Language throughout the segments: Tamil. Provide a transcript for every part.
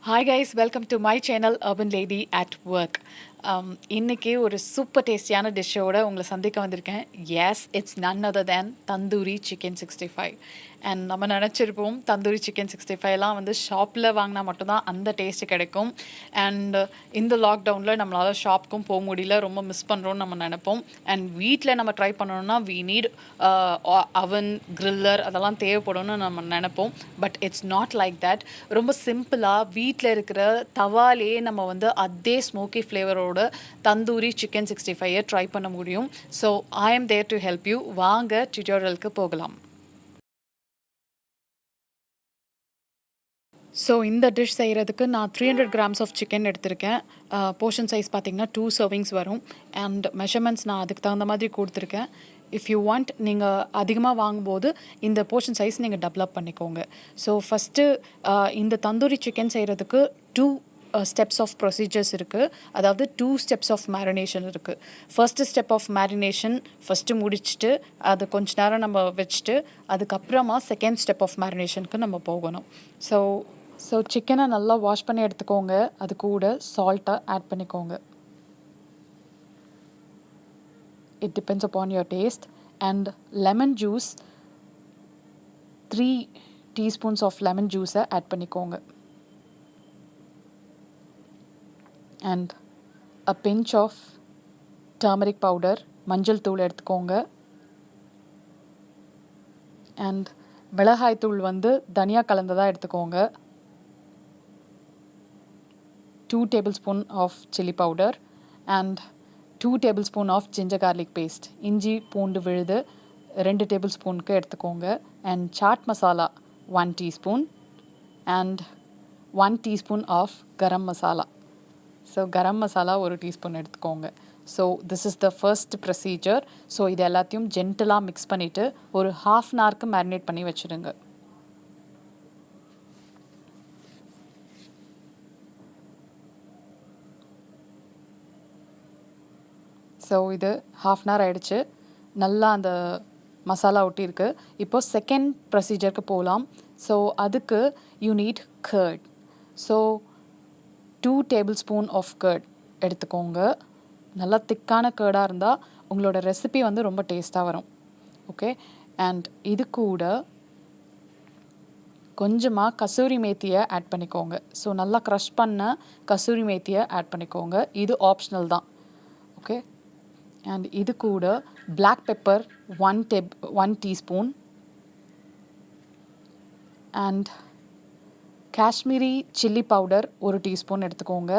Hi guys, welcome to my channel Urbanlady at Work. இன்னைக்கு ஒரு சூப்பர் டேஸ்டியான டிஷ்ஷோட உங்களை சந்திக்க வந்திருக்கேன். Yes, it's none other than tandoori chicken 65. And நம்ம நினச்சிருப்போம் தந்தூரி சிக்கன் 65லாம் வந்து ஷாப்பில் வாங்கினா மட்டும்தான் அந்த டேஸ்ட்டு கிடைக்கும். அண்ட் இந்த லாக்டவுனில் நம்மளால் ஷாப்புக்கும் போக முடியல, ரொம்ப மிஸ் பண்ணுறோன்னு நம்ம நினைப்போம். அண்ட் வீட்டில் நம்ம ட்ரை பண்ணணும்னா வி நீட் அவன் கிரில்லர் அதெல்லாம் தேவைப்படும்னு நம்ம நினைப்போம். But it's not like that. ரொம்ப சிம்பிளாக வீட்டில் இருக்கிற தவாலே நம்ம வந்து அதே ஸ்மோக்கி ஃப்ளேவரோட தந்தூரி சிக்கன் 65 ட்ரை பண்ண முடியும். So I am there to help you. வாங்க டியூட்டோரியலுக்கு போகலாம். ஸோ இந்த டிஷ் செய்கிறதுக்கு நான் 300 grams ஆஃப் சிக்கன் எடுத்திருக்கேன். போர்ஷன் சைஸ் பார்த்திங்கன்னா 2 servings வரும். அண்ட் மெஷர்மெண்ட்ஸ் நான் அதுக்கு தகுந்த மாதிரி கொடுத்துருக்கேன். இஃப் யூ வாண்ட் நீங்கள் அதிகமாக வாங்கும்போது இந்த போர்ஷன் சைஸ் நீங்கள் டெவலப் பண்ணிக்கோங்க. ஸோ ஃபஸ்ட்டு இந்த தந்தூரி சிக்கன் செய்கிறதுக்கு 2 ஸ்டெப்ஸ் ஆஃப் ப்ரொசீஜர்ஸ் இருக்குது. அதாவது 2 ஸ்டெப்ஸ் ஆஃப் மேரினேஷன் இருக்குது. First step of marination first முடிச்சுட்டு அது கொஞ்ச நேரம் நம்ம வச்சுட்டு அதுக்கப்புறமா செகண்ட் ஸ்டெப் ஆஃப் மேரினேஷனுக்கு நம்ம போகணும். ஸோ சிக்கனை நல்லா வாஷ் பண்ணி எடுத்துக்கோங்க. அது கூட சால்ட்டை ஆட் பண்ணிக்கோங்க. It depends upon your taste. And lemon juice 3 teaspoons of lemon ஜூஸை ஆட் பண்ணிக்கோங்க. And a pinch of turmeric powder, மஞ்சள் தூள் எடுத்துக்கோங்க. அண்ட் மிளகாய் தூள் வந்து தனியா கலந்ததாக எடுத்துக்கோங்க. 2 tablespoons of chili powder and 2 tablespoons of ginger garlic paste. இஞ்சி பூண்டு விழுது 2 tablespoonக்கு எடுத்துக்கோங்க. And chaat masala 1 teaspoon and 1 teaspoon of garam masala. So garam masala 1 teaspoon எடுத்துக்கோங்க. So this is the first procedure. So இது எல்லாத்தையும் ஜென்டலாக மிக்ஸ் பண்ணிவிட்டு ஒரு 1/2 an hourக்கு மேரினேட் பண்ணி வச்சுடுங்க. ஸோ இது 1/2 an hour ஆகிடுச்சு. நல்லா அந்த மசாலா ஒட்டியிருக்கு. இப்போது செகண்ட் ப்ரொசீஜருக்கு போகலாம். ஸோ அதுக்கு you need curd. So 2 tablespoon of curd எடுத்துக்கோங்க. நல்லா திக்கான கர்டாக இருந்தால் உங்களோட ரெசிபி வந்து ரொம்ப டேஸ்ட்டாக வரும். ஓகே. அண்ட் இது கூட கொஞ்சமாக கசூரி மேத்தியை ஆட் பண்ணிக்கோங்க. ஸோ நல்லா க்ரஷ் பண்ண கசூரி மேத்தியை ஆட் பண்ணிக்கோங்க. இது ஆப்ஷனல் தான். ஓகே. அண்ட் இது கூட black pepper 1 teaspoon and Kashmiri chilli powder 1 teaspoon எடுத்துக்கோங்க.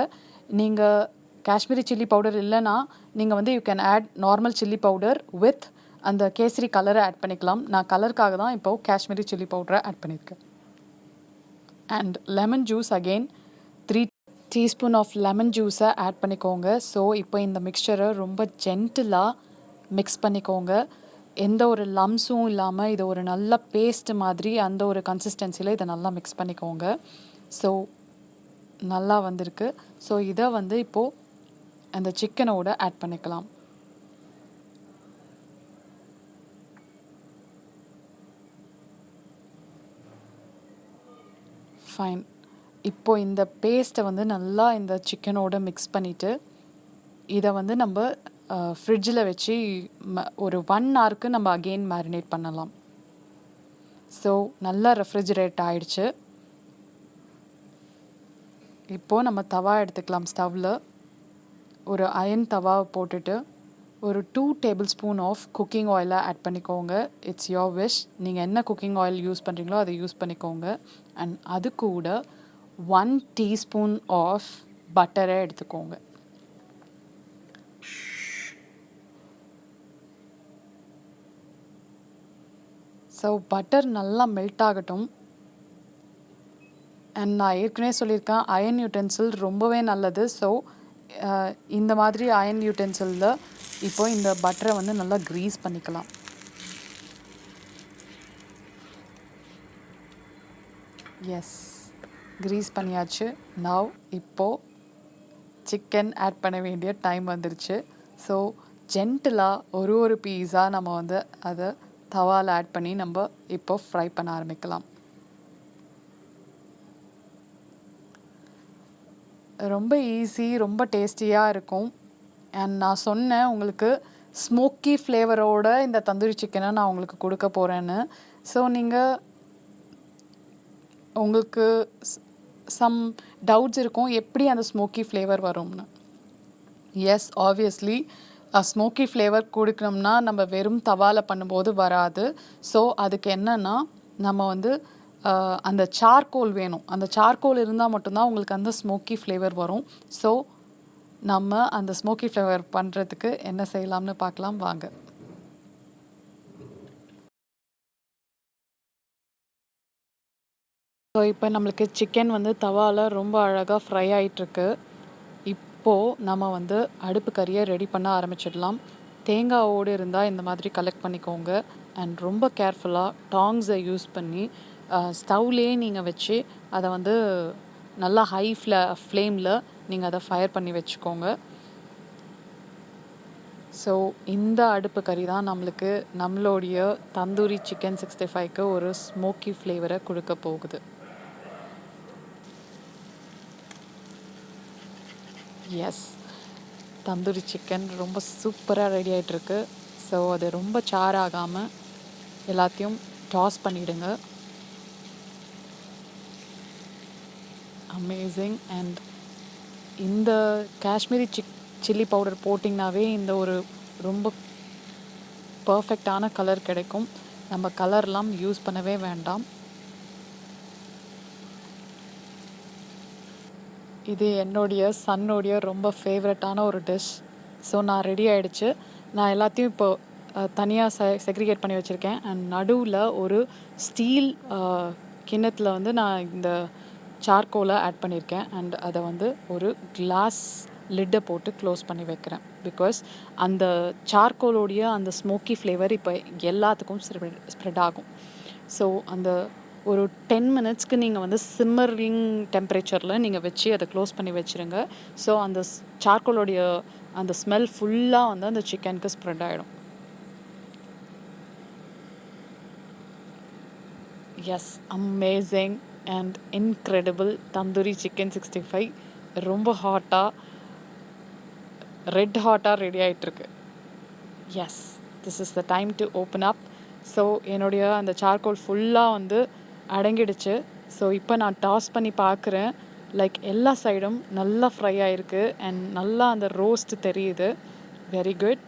நீங்கள் காஷ்மீரி சில்லி பவுடர் இல்லைன்னா நீங்கள் வந்து you can add normal chilli powder with அந்த கேசரி கலரை ஆட் பண்ணிக்கலாம். நான் கலருக்காக தான் இப்போது காஷ்மீரி சில்லி பவுடரை ஆட் பண்ணியிருக்கேன். And lemon juice again 3 teaspoon of lemon ஜூஸை ஆட் பண்ணிக்கோங்க. ஸோ இப்போ இந்த மிக்சரை ரொம்ப ஜென்டிலாக மிக்ஸ் பண்ணிக்கோங்க. எந்த ஒரு லம்ஸும் இல்லாமல் இது ஒரு நல்ல பேஸ்ட் மாதிரி அந்த ஒரு கன்சிஸ்டன்சியில் இதை நல்லா மிக்ஸ் பண்ணிக்கோங்க. ஸோ நல்லா வந்திருக்கு. ஸோ இதை வந்து இப்போது அந்த சிக்கனோட ஆட் பண்ணிக்கலாம். ஃபைன். இப்போது இந்த பேஸ்ட்டை வந்து நல்லா இந்த சிக்கனோட மிக்ஸ் பண்ணிவிட்டு இதை வந்து நம்ம ஃப்ரிட்ஜில் வச்சு ஒரு 1 hourக்கு நம்ம அகெயின் மேரினேட் பண்ணலாம். ஸோ நல்லா ரெஃப்ரிஜரேட் ஆகிடுச்சு. இப்போது நம்ம தவா எடுத்துக்கலாம். ஸ்டவ்வில் ஒரு அயன் தவாவை போட்டுட்டு ஒரு 2 tablespoon ஆஃப் குக்கிங் ஆயிலை ஆட் பண்ணிக்கோங்க. It's your wish. நீங்கள் என்ன குக்கிங் ஆயில் யூஸ் பண்ணுறீங்களோ அதை யூஸ் பண்ணிக்கோங்க. அண்ட் அது கூட 1 teaspoon ஆஃப் பட்டரை எடுத்துக்கோங்க. ஸோ பட்டர் நல்லா மெல்ட் ஆகட்டும். அண்ட் நான் ஏற்கனவே சொல்லியிருக்கேன் அயன் யூட்டென்சில் ரொம்பவே நல்லது. ஸோ இந்த மாதிரி அயன் யூட்டென்சிலில் இப்போ இந்த பட்டரை வந்து நல்லா க்ரீஸ் பண்ணிக்கலாம். எஸ், க்ரீஸ் பண்ணியாச்சு. நவ் இப்போது சிக்கன் ஆட் பண்ண வேண்டிய டைம் வந்துருச்சு. ஸோ ஜென்டிலாக ஒரு பீஸாக நம்ம வந்து அதை தவாவில் ஆட் பண்ணி நம்ம இப்போ ஃப்ரை பண்ண ஆரம்பிக்கலாம். ரொம்ப ஈஸி, ரொம்ப டேஸ்டியாக இருக்கும். அண்ட் நான் சொன்னேன் உங்களுக்கு ஸ்மோக்கி ஃப்ளேவரோட இந்த தந்தூரி சிக்கனை நான் உங்களுக்கு கொடுக்க போகிறேன்னு. ஸோ நீங்கள் உங்களுக்கு சம் டவுட்ஸ் இருக்கும் எப்படி அந்த ஸ்மோக்கி ஃப்ளேவர் வரும்னு. எஸ், ஆப்வியஸ்லி ஸ்மோக்கி ஃப்ளேவர் கொடுக்கணும்னா நம்ம வெறும் தவாவில் பண்ணும்போது வராது. ஸோ அதுக்கு என்னென்னா நம்ம வந்து அந்த சார்கோல் வேணும். அந்த சார்கோல் இருந்தால் மட்டும்தான் உங்களுக்கு அந்த ஸ்மோக்கி ஃப்ளேவர் வரும். ஸோ நம்ம அந்த ஸ்மோக்கி ஃப்ளேவர் பண்ணுறதுக்கு என்ன செய்யலாம்னு பார்க்கலாம் வாங்க. ஸோ இப்போ நம்மளுக்கு சிக்கன் வந்து தவாவில் ரொம்ப அழகாக ஃப்ரை ஆகிட்டுருக்கு. இப்போது நம்ம வந்து அடுப்பு கறியை ரெடி பண்ண ஆரம்பிச்சிடலாம். தேங்காவோடு இருந்தால் இந்த மாதிரி கலெக்ட் பண்ணிக்கோங்க. அண்ட் ரொம்ப கேர்ஃபுல்லாக டாங்ஸை யூஸ் பண்ணி ஸ்டவ்லேயே நீங்கள் வச்சு அதை வந்து நல்லா ஹை ஃப்ளேமில் நீங்கள் அதை ஃபயர் பண்ணி வச்சுக்கோங்க. ஸோ இந்த அடுப்பு கறி தான் நம்மளுடைய தந்தூரி சிக்கன் 65க்கு ஒரு ஸ்மோக்கி ஃப்ளேவரை கொடுக்க போகுது. எஸ், தந்தூரி சிக்கன் ரொம்ப சூப்பராக ரெடி ஆகிட்டுருக்கு. ஸோ அது ரொம்ப சாராகாமல் எல்லாத்தையும் டாஸ் பண்ணிவிடுங்க. அமேசிங். அண்ட் இந்த காஷ்மீரி சில்லி பவுடர் போட்டிங்கனாவே இந்த ஒரு ரொம்ப பர்ஃபெக்டான கலர் கிடைக்கும். நம்ம கலர்லாம் யூஸ் பண்ணவே வேண்டாம். இது என்னுடைய சன்னுடைய ரொம்ப ஃபேவரட்டான ஒரு டிஷ். ஸோ நான் ரெடி ஆகிடுச்சு. நான் எல்லாத்தையும் இப்போ தனியாக செக்ரிகேட் பண்ணி வச்சுருக்கேன். அண்ட் நடுவில் ஒரு ஸ்டீல் கிண்ணத்தில் வந்து நான் இந்த சார்கோலை ஆட் பண்ணியிருக்கேன். அண்ட் அதை வந்து ஒரு கிளாஸ் லிட்டை போட்டு க்ளோஸ் பண்ணி வைக்கிறேன். பிகாஸ் அந்த சார்கோலோடைய அந்த ஸ்மோக்கி ஃப்ளேவர் இப்போ எல்லாத்துக்கும் ஸ்ப்ரெட் ஆகும். ஸோ அந்த ஒரு 10 மினிட்ஸ்க்கு நீங்கள் வந்து சிம்மரிங் டெம்பரேச்சரில் நீங்கள் வச்சு அதை க்ளோஸ் பண்ணி வச்சுருங்க. ஸோ அந்த சார்கோலோடைய அந்த ஸ்மெல் ஃபுல்லாக வந்து அந்த சிக்கனுக்கு ஸ்ப்ரெட் ஆகிடும். Yes, amazing and incredible tandoori chicken 65 ரொம்ப ஹாட்டாக ரெட் ஹாட்டாக ரெடி ஆகிட்டுருக்கு. Yes, this is the time to open up. So என்னுடைய அந்த சார்கோல் ஃபுல்லாக வந்து அடங்கிடுச்சு. ஸோ இப்போ நான் டாஸ் பண்ணி பார்க்குறேன். லைக் எல்லா சைடும் நல்லா ஃப்ரை ஆகிருக்கு அண்ட் நல்லா அந்த ரோஸ்ட் தெரியுது. Very good.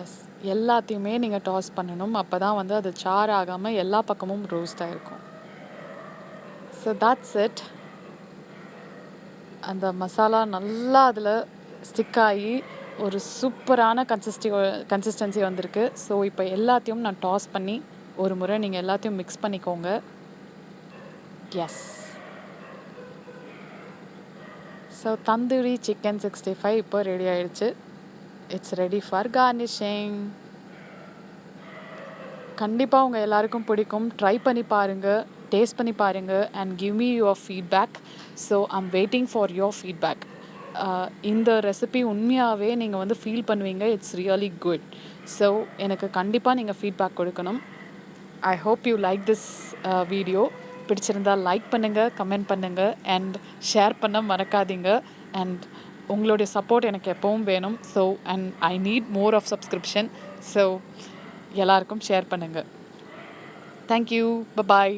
எஸ், எல்லாத்தையுமே நீங்கள் டாஸ் பண்ணணும். அப்போ தான் வந்து அது சார் ஆகாமல் எல்லா பக்கமும் ரோஸ்ட் ஆகிருக்கும். So that's it. அந்த மசாலா நல்லா அதில் ஸ்டிக் ஆகி ஒரு சூப்பரான கன்சிஸ்டன்சி வந்திருக்கு. ஸோ இப்போ எல்லாத்தையும் நான் டாஸ் பண்ணி ஒரு முறை நீங்கள் எல்லாத்தையும் மிக்ஸ் பண்ணிக்கோங்க. எஸ், ஸோ தந்தூரி சிக்கன் 65 இப்போ ரெடி ஆகிடுச்சு. It's ready for garnishing. கண்டிப்பாக உங்கள் எல்லாருக்கும் பிடிக்கும். ட்ரை பண்ணி பாருங்கள், டேஸ்ட் பண்ணி பாருங்கள் and give me your feedback. So I'm waiting for your feedback. இந்த ரெசிபி உண்மையாகவே நீங்கள் வந்து ஃபீல் பண்ணுவீங்க. It's really good. ஸோ எனக்கு கண்டிப்பாக நீங்கள் ஃபீட்பேக் கொடுக்கணும். I hope you like this video. பிடிச்சிருந்தால் லைக் பண்ணுங்கள், கமெண்ட் பண்ணுங்கள் அண்ட் ஷேர் பண்ண மறக்காதீங்க. அண்ட் உங்களுடைய சப்போர்ட் எனக்கு எப்பவும் வேணும். So and I need more of subscription. So எல்லாருக்கும் ஷேர் பண்ணுங்கள். தேங்க்யூ. பாய்.